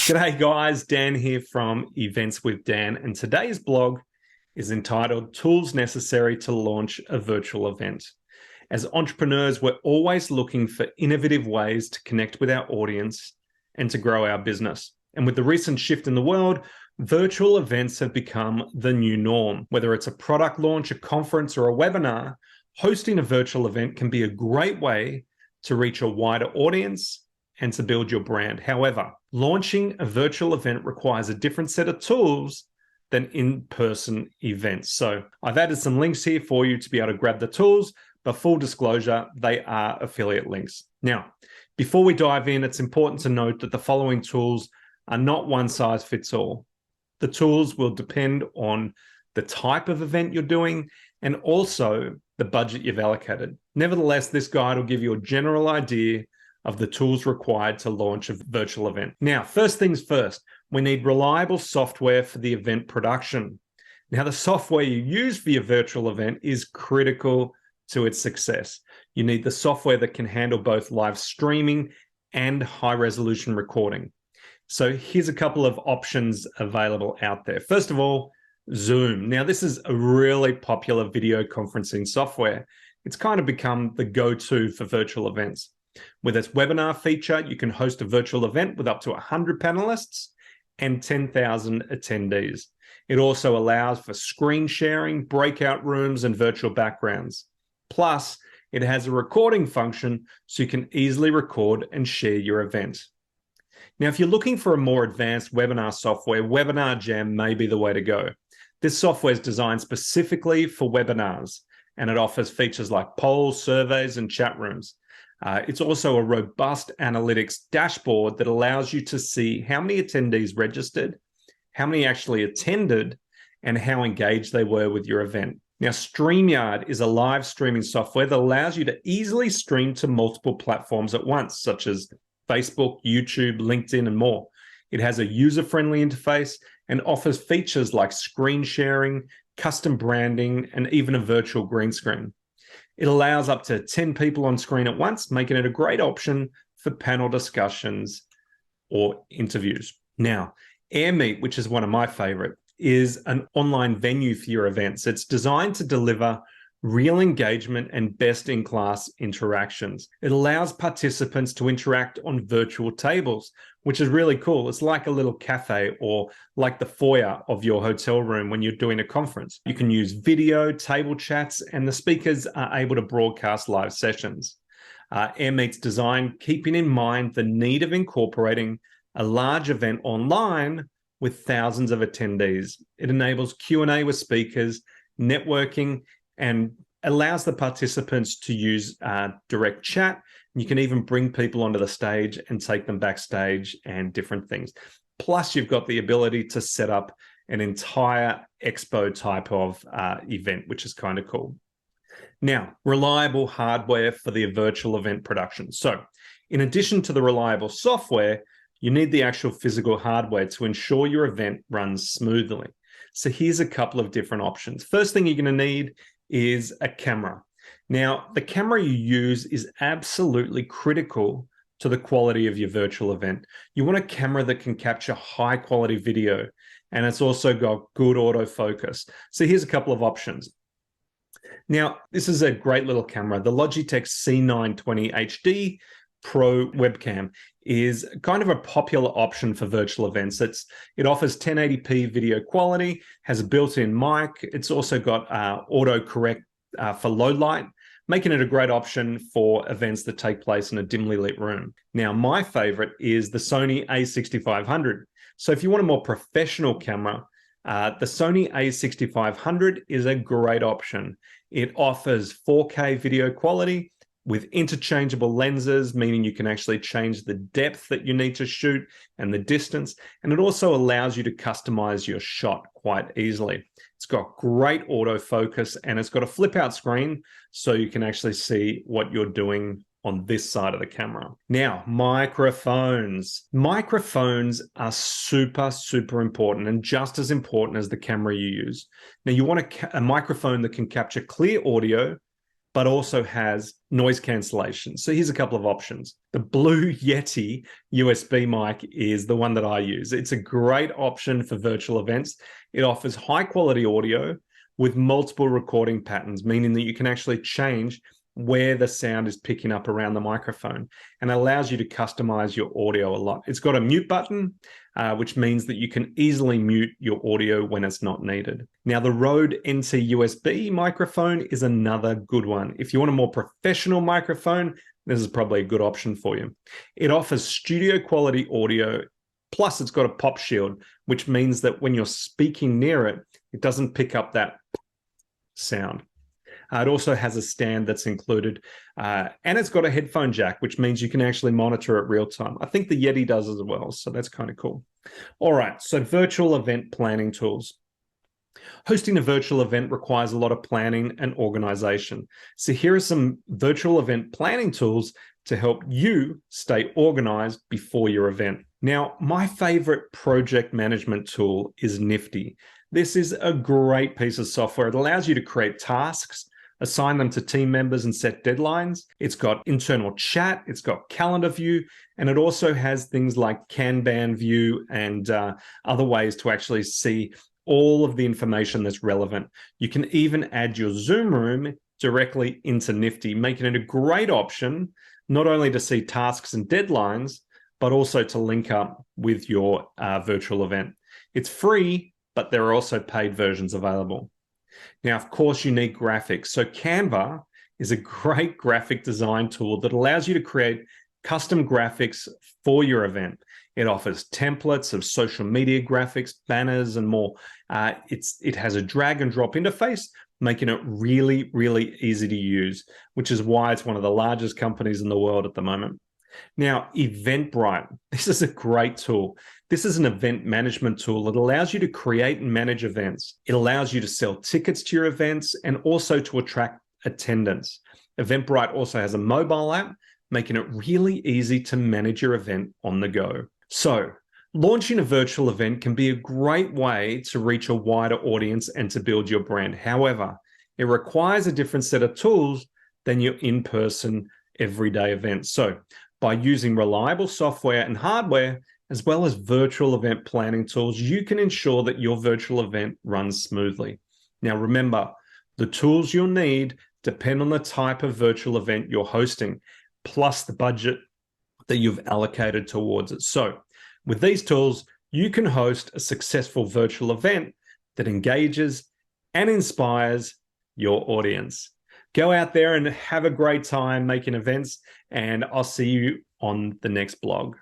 G'day guys, Dan here from Events with Dan, and today's blog is entitled Tools Necessary to Launch a Virtual Event. As entrepreneurs, we're always looking for innovative ways to connect with our audience and to grow our business. And with the recent shift in the world, virtual events have become the new norm. Whether it's a product launch, a conference, or a webinar, hosting a virtual event can be a great way to reach a wider audience and to build your brand. However, launching a virtual event requires a different set of tools than in-person events. So I've added some links here for you to be able to grab the tools, but full disclosure, they are affiliate links. Now, before we dive in, it's important to note that the following tools are not one size fits all. The tools will depend on the type of event you're doing and also the budget you've allocated. Nevertheless, this guide will give you a general idea of the tools required to launch a virtual event. Now, first things first, we need reliable software for the event production. Now, the software you use for your virtual event is critical to its success. You need the software that can handle both live streaming and high-resolution recording. So here's a couple of options available out there. First of all, Zoom. Now, this is a really popular video conferencing software. It's kind of become the go-to for virtual events. With its webinar feature, you can host a virtual event with up to 100 panelists and 10,000 attendees. It also allows for screen sharing, breakout rooms, and virtual backgrounds. Plus, it has a recording function so you can easily record and share your event. Now, if you're looking for a more advanced webinar software, Webinar Jam may be the way to go. This software is designed specifically for webinars, and it offers features like polls, surveys, and chat rooms. It's also a robust analytics dashboard that allows you to see how many attendees registered, how many actually attended, and how engaged they were with your event. Now, StreamYard is a live streaming software that allows you to easily stream to multiple platforms at once, such as Facebook, YouTube, LinkedIn, and more. It has a user-friendly interface and offers features like screen sharing, custom branding, and even a virtual green screen. It allows up to 10 people on screen at once, making it a great option for panel discussions or interviews. Now, AirMeet, which is one of my favorite, is an online venue for your events. It's designed to deliver real engagement and best-in-class interactions. It allows participants to interact on virtual tables, which is really cool. It's like a little cafe or like the foyer of your hotel room when you're doing a conference. You can use video, table chats, and the speakers are able to broadcast live sessions. AirMeet's designed keeping in mind the need of incorporating a large event online with thousands of attendees. It enables Q&A with speakers, networking, and allows the participants to use direct chat. You can even bring people onto the stage and take them backstage and different things. Plus, you've got the ability to set up an entire expo type of event, which is kind of cool. Now, reliable hardware for the virtual event production. So in addition to the reliable software, you need the actual physical hardware to ensure your event runs smoothly. So here's a couple of different options. First thing you're going to need is a camera. Now, the camera you use is absolutely critical to the quality of your virtual event. You want a camera that can capture high quality video, and it's also got good autofocus. So here's a couple of options. Now, this is a great little camera. The Logitech C920 HD Pro webcam is kind of a popular option for virtual events. It offers 1080p video quality, has a built-in mic. It's also got autocorrect for low light, making it a great option for events that take place in a dimly lit room. Now, my favorite is the Sony a6500. So if you want a more professional camera, the Sony a6500 is a great option. It offers 4K video quality with interchangeable lenses, meaning you can actually change the depth that you need to shoot and the distance. And it also allows you to customize your shot quite easily. It's got great autofocus and it's got a flip out screen so you can actually see what you're doing on this side of the camera. Now, microphones. Microphones are super, super important and just as important as the camera you use. Now, you want a microphone that can capture clear audio but also has noise cancellation. So here's a couple of options. The Blue Yeti USB mic is the one that I use. It's a great option for virtual events. It offers high quality audio with multiple recording patterns, meaning that you can actually change where the sound is picking up around the microphone, and allows you to customize your audio a lot. It's got a mute button, which means that you can easily mute your audio when it's not needed. Now, the Rode NT USB microphone is another good one. If you want a more professional microphone, this is probably a good option for you. It offers studio quality audio, plus it's got a pop shield, which means that when you're speaking near it, it doesn't pick up that sound. It also has a stand that's included, and it's got a headphone jack, which means you can actually monitor it real time. I think the Yeti does as well, so that's kind of cool. All right, so virtual event planning tools. Hosting a virtual event requires a lot of planning and organization. So here are some virtual event planning tools to help you stay organized before your event. Now, my favorite project management tool is Nifty. This is a great piece of software. It allows you to create tasks, assign them to team members, and set deadlines. It's got internal chat, it's got calendar view, and it also has things like Kanban view and other ways to actually see all of the information that's relevant. You can even add your Zoom room directly into Nifty, making it a great option, not only to see tasks and deadlines, but also to link up with your virtual event. It's free, but there are also paid versions available. Now, of course, you need graphics. So Canva is a great graphic design tool that allows you to create custom graphics for your event. It offers templates of social media graphics, banners, and more. It has a drag and drop interface, making it really, really easy to use, which is why it's one of the largest companies in the world at the moment. Now, Eventbrite, this is a great tool. This is an event management tool that allows you to create and manage events. It allows you to sell tickets to your events and also to attract attendance. Eventbrite also has a mobile app, making it really easy to manage your event on the go. So, launching a virtual event can be a great way to reach a wider audience and to build your brand. However, it requires a different set of tools than your in-person everyday events. So, by using reliable software and hardware, as well as virtual event planning tools, you can ensure that your virtual event runs smoothly. Now, remember, the tools you'll need depend on the type of virtual event you're hosting, plus the budget that you've allocated towards it. So, with these tools, you can host a successful virtual event that engages and inspires your audience. Go out there and have a great time making events, and I'll see you on the next blog.